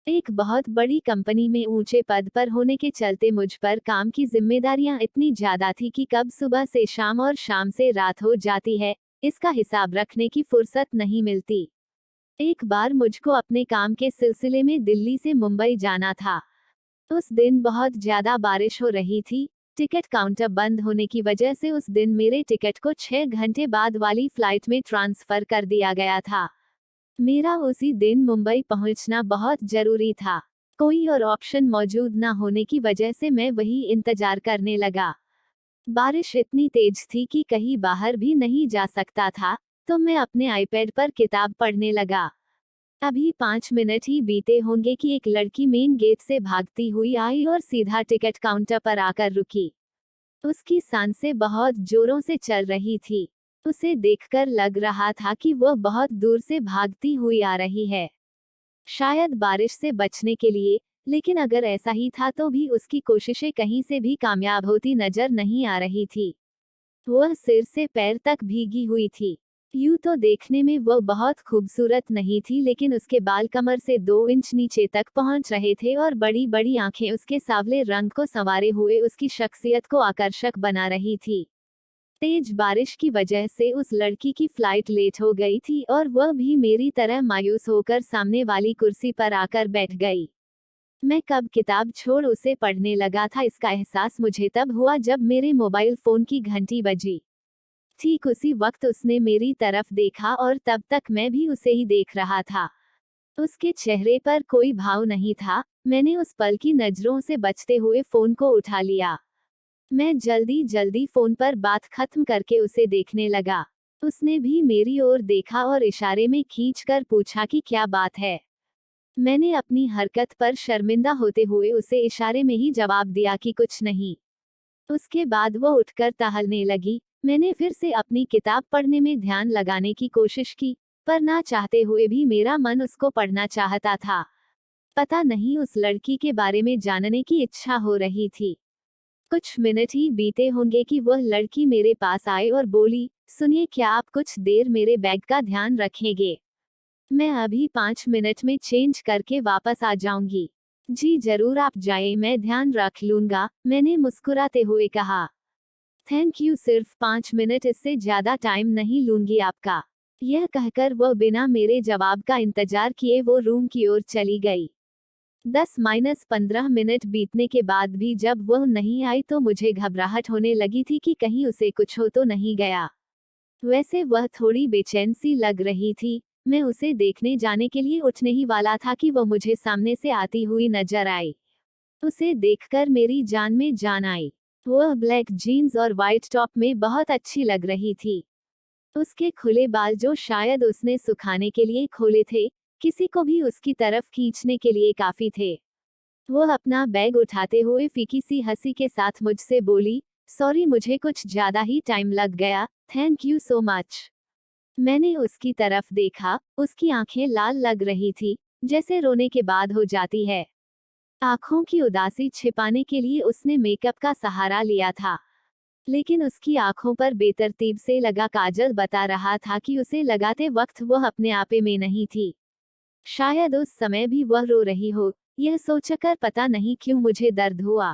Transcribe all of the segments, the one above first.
एक बहुत बड़ी कंपनी में ऊंचे पद पर होने के चलते मुझ पर काम की जिम्मेदारियां इतनी ज्यादा थी कि कब सुबह से शाम और शाम से रात हो जाती है, इसका हिसाब रखने की फुर्सत नहीं मिलती। एक बार मुझको अपने काम के सिलसिले में दिल्ली से मुंबई जाना था। उस दिन बहुत ज्यादा बारिश हो रही थी। टिकट काउंटर बंद होने की वजह से उस दिन मेरे टिकट को 6 घंटे बाद वाली फ्लाइट में ट्रांसफर कर दिया गया था। मेरा उसी दिन मुंबई पहुंचना बहुत जरूरी था। कोई और ऑप्शन मौजूद न होने की वजह से मैं वही इंतजार करने लगा। बारिश इतनी तेज थी कि कहीं बाहर भी नहीं जा सकता था, तो मैं अपने आईपैड पर किताब पढ़ने लगा। अभी 5 मिनट ही बीते होंगे कि एक लड़की मेन गेट से भागती हुई आई और सीधा टिकट काउंटर पर आकर रुकी। उसकी सांसें बहुत जोरों से चल रही थी। उसे देखकर लग रहा था कि वह बहुत दूर से भागती हुई आ रही है, शायद बारिश से बचने के लिए। लेकिन अगर ऐसा ही था तो भी उसकी कोशिशें कहीं से भी कामयाब होती नजर नहीं आ रही थी। वह सिर से पैर तक भीगी हुई थी। यूं तो देखने में वह बहुत खूबसूरत नहीं थी, लेकिन उसके बाल कमर से 2 इंच नीचे तक पहुंच रहे थे और बड़ी बड़ी आंखें उसके सांवले रंग को संवारे हुए उसकी शख्सियत को आकर्षक बना रही थी। तेज बारिश की वजह से उस लड़की की फ्लाइट लेट हो गई थी और वह भी मेरी तरह मायूस होकर सामने वाली कुर्सी पर आकर बैठ गई। मैं कब किताब छोड़ उसे पढ़ने लगा था, इसका एहसास मुझे तब हुआ जब मेरे मोबाइल फोन की घंटी बजी। ठीक उसी वक्त उसने मेरी तरफ देखा और तब तक मैं भी उसे ही देख रहा था। उसके चेहरे पर कोई भाव नहीं था। मैंने उस पल की नजरों से बचते हुए फोन को उठा लिया। मैं जल्दी जल्दी फोन पर बात खत्म करके उसे देखने लगा। उसने भी मेरी ओर देखा और इशारे में खींचकर पूछा कि क्या बात है। मैंने अपनी हरकत पर शर्मिंदा होते हुए उसे इशारे में ही जवाब दिया कि कुछ नहीं। उसके बाद वो उठकर टहलने लगी। मैंने फिर से अपनी किताब पढ़ने में ध्यान लगाने की कोशिश की, पर ना चाहते हुए भी मेरा मन उसको पढ़ना चाहता था। पता नहीं उस लड़की के बारे में जानने की इच्छा हो रही थी। कुछ मिनट ही बीते होंगे कि वह लड़की मेरे पास आई और बोली, सुनिए, क्या आप कुछ देर मेरे बैग का ध्यान रखेंगे? मैं अभी 5 मिनट में चेंज करके वापस आ जाऊंगी। जी जरूर, आप जाइए, मैं ध्यान रख लूंगा, मैंने मुस्कुराते हुए कहा। थैंक यू, सिर्फ 5 मिनट, इससे ज्यादा टाइम नहीं लूंगी आपका। यह कहकर वह बिना मेरे जवाब का इंतजार किए वो रूम की ओर चली गई। 10-15 मिनट बीतने के बाद भी जब वह नहीं आई तो मुझे घबराहट होने लगी थी कि कहीं उसे कुछ हो तो नहीं गया। वैसे वह थोड़ी बेचैन सी लग रही थी। मैं उसे देखने जाने के लिए उठने ही वाला था कि वह मुझे सामने से आती हुई नजर आई। उसे देखकर मेरी जान में जान आई। वह ब्लैक जीन्स और वाइट टॉप में बहुत अच्छी लग रही थी। उसके खुले बाल, जो शायद उसने सुखाने के लिए खोले थे, किसी को भी उसकी तरफ खींचने के लिए काफी थे। वह अपना बैग उठाते हुए फीकी सी हंसी के साथ मुझसे बोली, सॉरी, मुझे कुछ ज्यादा ही टाइम लग गया, थैंक यू सो मच। मैंने उसकी तरफ देखा। उसकी आंखें लाल लग रही थी, जैसे रोने के बाद हो जाती है। आंखों की उदासी छिपाने के लिए उसने मेकअप का सहारा लिया था, लेकिन उसकी आंखों पर बेतरतीब से लगा काजल बता रहा था कि उसे लगाते वक्त वह अपने आपे में नहीं थी। शायद उस समय भी वह रो रही हो। यह सोचकर पता नहीं क्यों मुझे दर्द हुआ।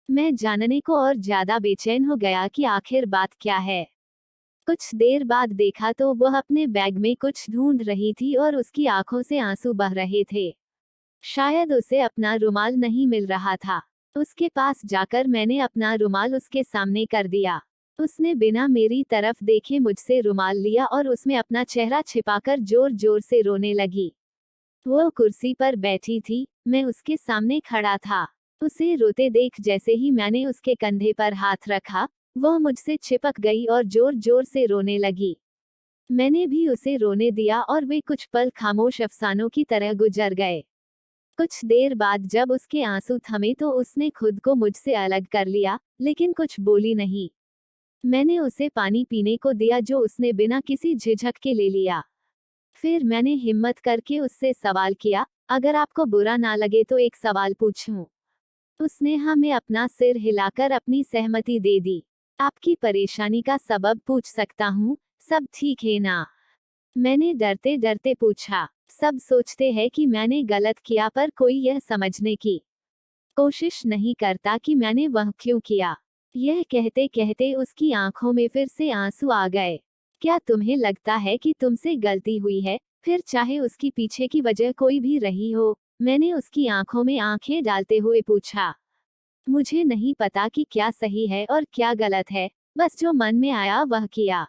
मैं जानने को और ज्यादा बेचैन हो गया कि आखिर बात क्या है। कुछ देर बाद देखा तो वह अपने बैग में कुछ ढूंढ रही थी और उसकी आंखों से आंसू बह रहे थे। शायद उसे अपना रुमाल नहीं मिल रहा था। उसके पास जाकर मैंने अपना रुमाल उसके सामने कर दिया। उसने बिना मेरी तरफ देखे मुझसे रुमाल लिया और उसमें अपना चेहरा छिपाकर जोर जोर से रोने लगी। वो कुर्सी पर बैठी थी, मैं उसके सामने खड़ा था। उसे रोते देख जैसे ही मैंने उसके कंधे पर हाथ रखा, वह मुझसे चिपक गई और जोर जोर से रोने लगी। मैंने भी उसे रोने दिया और वे कुछ पल खामोश अफसानों की तरह गुजर गए। कुछ देर बाद जब उसके आंसू थमे तो उसने खुद को मुझसे अलग कर लिया, लेकिन कुछ बोली नहीं। मैंने उसे पानी पीने को दिया, जो उसने बिना किसी झिझक के ले लिया। फिर मैंने हिम्मत करके उससे सवाल किया, अगर आपको बुरा ना लगे तो एक सवाल पूछूं? उसने हाँ में अपना सिर हिलाकर अपनी सहमति दे दी। आपकी परेशानी का सबब पूछ सकता हूँ? सब ठीक है ना? मैंने डरते डरते पूछा। सब सोचते हैं कि मैंने गलत किया, पर कोई यह समझने की कोशिश नहीं करता कि मैंने वह क्यों किया। यह कहते कहते उसकी आंखों में फिर से आंसू आ गए। क्या तुम्हें लगता है कि तुमसे गलती हुई है, फिर चाहे उसकी पीछे की वजह कोई भी रही हो? मैंने उसकी आंखों में आंखें डालते हुए पूछा। मुझे नहीं पता कि क्या सही है और क्या गलत है, बस जो मन में आया वह किया।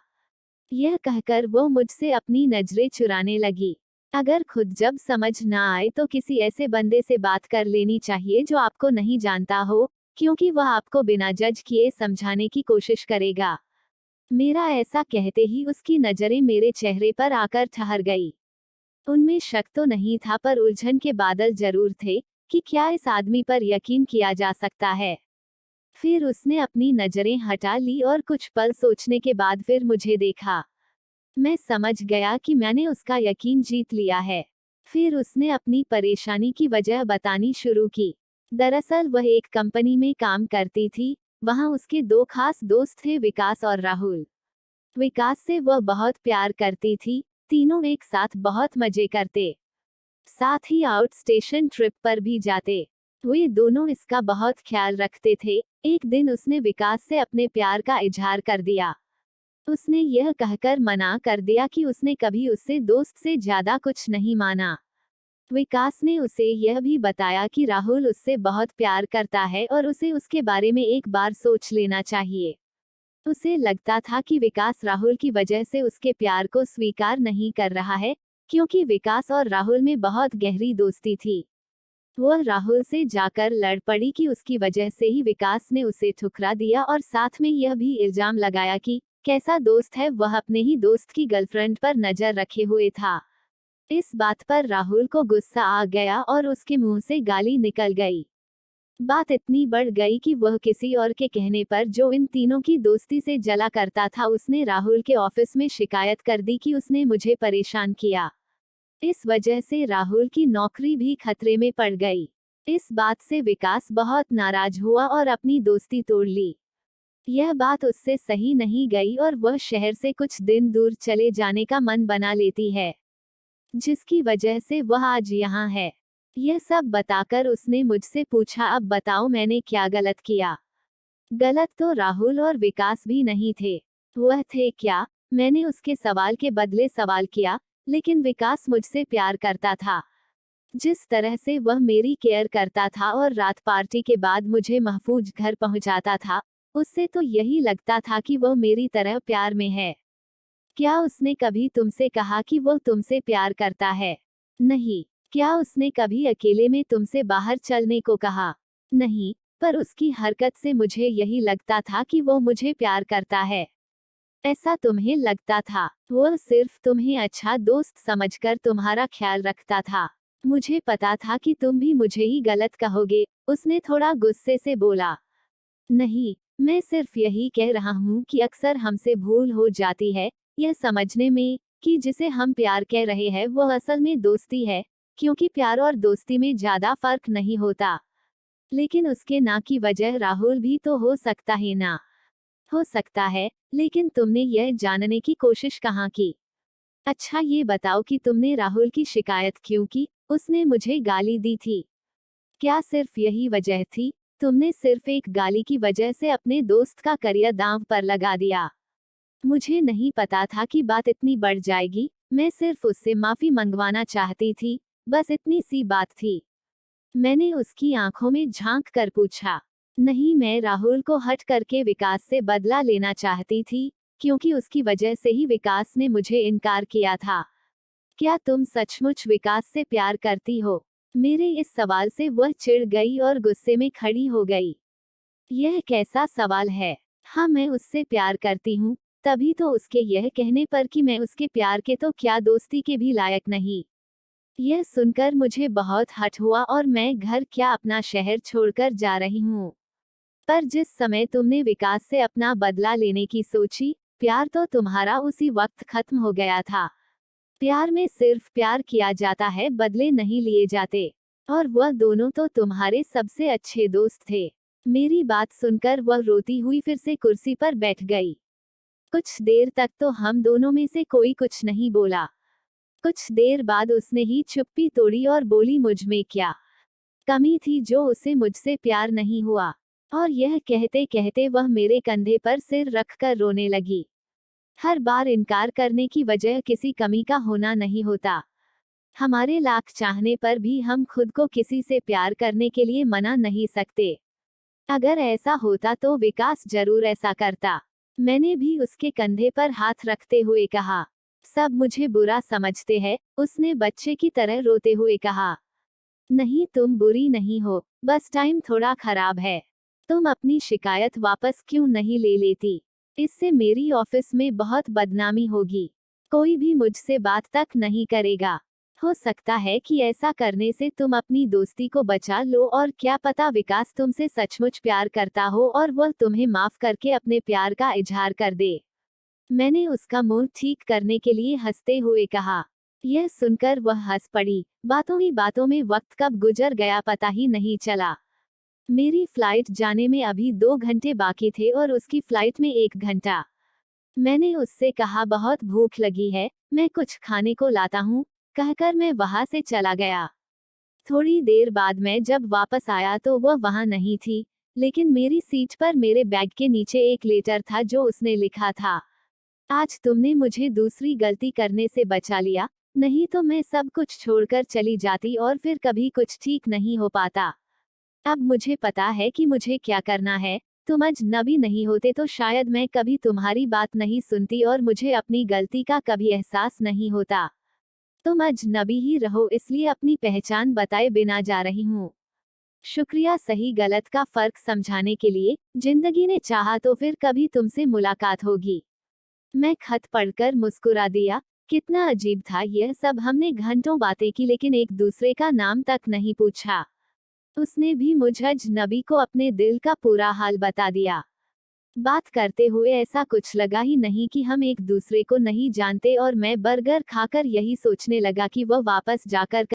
यह कहकर वो मुझसे अपनी नजरें चुराने लगी। अगर खुद जब समझ ना आए तो किसी ऐसे बंदे से बात कर लेनी चाहिए जो आपको नहीं जानता हो, क्योंकि वह आपको बिना जज किए समझाने की कोशिश करेगा। मेरा ऐसा कहते ही उसकी नजरें मेरे चेहरे पर आकर ठहर गई। उनमें शक तो नहीं था, पर उलझन के बादल जरूर थे कि क्या इस आदमी पर यकीन किया जा सकता है। फिर उसने अपनी नजरें हटा ली और कुछ पल सोचने के बाद फिर मुझे देखा। मैं समझ गया कि मैंने उसका यकीन जीत लिया है। फिर उसने अपनी परेशानी की वजह बतानी शुरू की। दरअसल वह एक कंपनी में काम करती थी। वहां उसके दो खास दोस्त थे, विकास और राहुल। विकास से वह बहुत प्यार करती थी। तीनों एक साथ बहुत मजे करते, साथ ही आउट स्टेशन ट्रिप पर भी जाते। वे दोनों इसका बहुत ख्याल रखते थे। एक दिन उसने विकास से अपने प्यार का इजहार कर दिया। उसने यह कहकर मना कर दिया कि उसने कभी उससे दोस्त से ज्यादा कुछ नहीं माना। विकास ने उसे यह भी बताया कि राहुल उससे बहुत प्यार करता है और उसे उसके बारे में एक बार सोच लेना चाहिए। उसे लगता था कि विकास राहुल की वजह से उसके प्यार को स्वीकार नहीं कर रहा है, क्योंकि विकास और राहुल में बहुत गहरी दोस्ती थी। वह राहुल से जाकर लड़ पड़ी कि उसकी वजह से ही विकास ने उसे ठुकरा दिया, और साथ में यह भी इल्जाम लगाया कि कैसा दोस्त है वह अपने ही दोस्त की गर्लफ्रेंड पर नजर रखे हुए था। इस बात पर राहुल को गुस्सा आ गया और उसके मुंह से गाली निकल गई। बात इतनी बढ़ गई कि वह किसी और के कहने पर, जो इन तीनों की दोस्ती से जला करता था, उसने राहुल के ऑफिस में शिकायत कर दी कि उसने मुझे परेशान किया। इस वजह से राहुल की नौकरी भी खतरे में पड़ गई। इस बात से विकास बहुत नाराज हुआ और अपनी दोस्ती तोड़ ली। यह बात उससे सही नहीं गई और वह शहर से कुछ दिन दूर चले जाने का मन बना लेती है, जिसकी वजह से वह आज यहाँ है। यह सब बताकर उसने मुझसे पूछा, अब बताओ मैंने क्या गलत किया? गलत तो राहुल और विकास भी नहीं थे। वह थे क्या? मैंने उसके सवाल के बदले सवाल किया। लेकिन विकास मुझसे प्यार करता था। जिस तरह से वह मेरी केयर करता था और रात पार्टी के बाद मुझे महफूज घर पहुंचाता था, उससे तो यही लगता था कि वह मेरी तरह प्यार में है। क्या उसने कभी तुमसे कहा कि वह तुमसे प्यार करता है? नहीं। क्या उसने कभी अकेले में तुमसे बाहर चलने को कहा? नहीं। पर उसकी हरकत से मुझे यही लगता था कि वो मुझे प्यार करता है। ऐसा तुम्हें लगता था? वह सिर्फ तुम्हें अच्छा दोस्त समझकर तुम्हारा ख्याल रखता था। मुझे पता था कि तुम भी मुझे ही गलत कहोगे, उसने थोड़ा गुस्से से बोला। नहीं, मैं सिर्फ यही कह रहा हूँ कि अक्सर हमसे भूल हो जाती है यह समझने में कि जिसे हम प्यार कह रहे हैं वह असल में दोस्ती है, क्योंकि प्यार और दोस्ती में ज्यादा फर्क नहीं होता। लेकिन उसके ना की वजह राहुल भी तो हो सकता है ना? हो सकता है, लेकिन तुमने यह जानने की कोशिश कहाँ की? अच्छा ये बताओ कि तुमने राहुल की शिकायत क्यों की? उसने मुझे गाली दी थी। क्या सिर्फ यही वजह थी? तुमने सिर्फ एक गाली की वजह से अपने दोस्त का करियर दांव पर लगा दिया। मुझे नहीं पता था कि बात इतनी बढ़ जाएगी। मैं सिर्फ उससे माफी मंगवाना चाहती थी, बस इतनी सी बात थी। मैंने उसकी आंखों में झांक कर पूछा। नहीं, मैं राहुल को हट करके विकास से बदला लेना चाहती थी, क्योंकि उसकी वजह से ही विकास ने मुझे इनकार किया था। क्या तुम सचमुच विकास से प्यार करती हो? मेरे इस सवाल से वह चिढ़ गई और गुस्से में खड़ी हो गई। यह कैसा सवाल है? हाँ, मैं उससे प्यार करती हूँ। तभी तो उसके यह कहने पर कि मैं उसके प्यार के तो क्या दोस्ती के भी लायक नहीं। यह सुनकर मुझे बहुत हट हुआ और मैं घर क्या अपना शहर छोड़कर जा रही हूँ। पर जिस समय तुमने विकास से अपना बदला लेने की सोची, प्यार तो तुम्हारा उसी वक्त खत्म हो गया था। प्यार में सिर्फ प्यार किया जाता है, बदले नहीं लिए जाते। और वह दोनों तो तुम्हारे सबसे अच्छे दोस्त थे। मेरी बात सुनकर वह रोती हुई फिर से कुर्सी पर बैठ गई। कुछ देर तक तो हम दोनों में से कोई कुछ नहीं बोला। कुछ देर बाद उसने ही चुप्पी तोड़ी और बोली, मुझ में क्या कमी थी जो उसे मुझसे प्यार नहीं हुआ। और यह कहते कहते वह मेरे कंधे पर सिर रखकर रोने लगी। हर बार इनकार करने की वजह किसी कमी का होना नहीं होता। हमारे लाख चाहने पर भी हम खुद को किसी से प्यार करने के लिए मना नहीं सकते। अगर ऐसा होता तो विकास जरूर ऐसा करता। मैंने भी उसके कंधे पर हाथ रखते हुए कहा। सब मुझे बुरा समझते हैं, उसने बच्चे की तरह रोते हुए कहा। नहीं, तुम बुरी नहीं हो, बस टाइम थोड़ा खराब है। तुम अपनी शिकायत वापस क्यों नहीं ले लेती? इससे मेरी ऑफिस में बहुत बदनामी होगी। कोई भी मुझसे बात तक नहीं करेगा। हो सकता है कि ऐसा करने से तुम अपनी दोस्ती को बचा लो, और क्या पता विकास तुमसे सचमुच प्यार करता हो और वह तुम्हें माफ करके अपने प्यार का इजहार कर दे। मैंने उसका मूड ठीक करने के लिए हंसते हुए कहा। यह सुनकर वह हंस पड़ी। बातों ही बातों में वक्त कब गुजर गया पता ही नहीं चला। मेरी फ्लाइट जाने में अभी 2 घंटे बाकी थे और उसकी फ्लाइट में 1 घंटा। मैंने उससे कहा, बहुत भूख लगी है, मैं कुछ खाने को लाता हूँ, कहकर मैं वहां से चला गया। थोड़ी देर बाद मैं जब वापस आया तो वह वहां नहीं थी, लेकिन मेरी सीट पर मेरे बैग के नीचे एक लेटर था जो उसने लिखा था। आज तुमने मुझे दूसरी गलती करने से बचा लिया, नहीं तो मैं सब कुछ छोड़कर चली जाती और फिर कभी कुछ ठीक नहीं हो पाता। अब मुझे पता है कि मुझे क्या करना है। तुम अजनबी नहीं होते तो शायद मैं कभी तुम्हारी बात नहीं सुनती और मुझे अपनी गलती का कभी एहसास नहीं होता। तुम अजनबी ही रहो, इसलिए अपनी पहचान बताए बिना जा रही हूँ। शुक्रिया सही गलत का फर्क समझाने के लिए। जिंदगी ने चाहा तो फिर कभी तुमसे मुलाकात होगी। मैं खत पढ़कर मुस्कुरा दिया। कितना अजीब था यह सब, हमने घंटों बातें की लेकिन एक दूसरे का नाम तक नहीं पूछा। उसने भी मुझ अजनबी को अपने दिल का पूरा हाल बता दिया। बात करते हुए ऐसा कुछ लगा ही नहीं कि हम एक दूसरे को नहीं जानते, और मैं बर्गर खाकर यही सोचने लगा कि वह वापस जाकर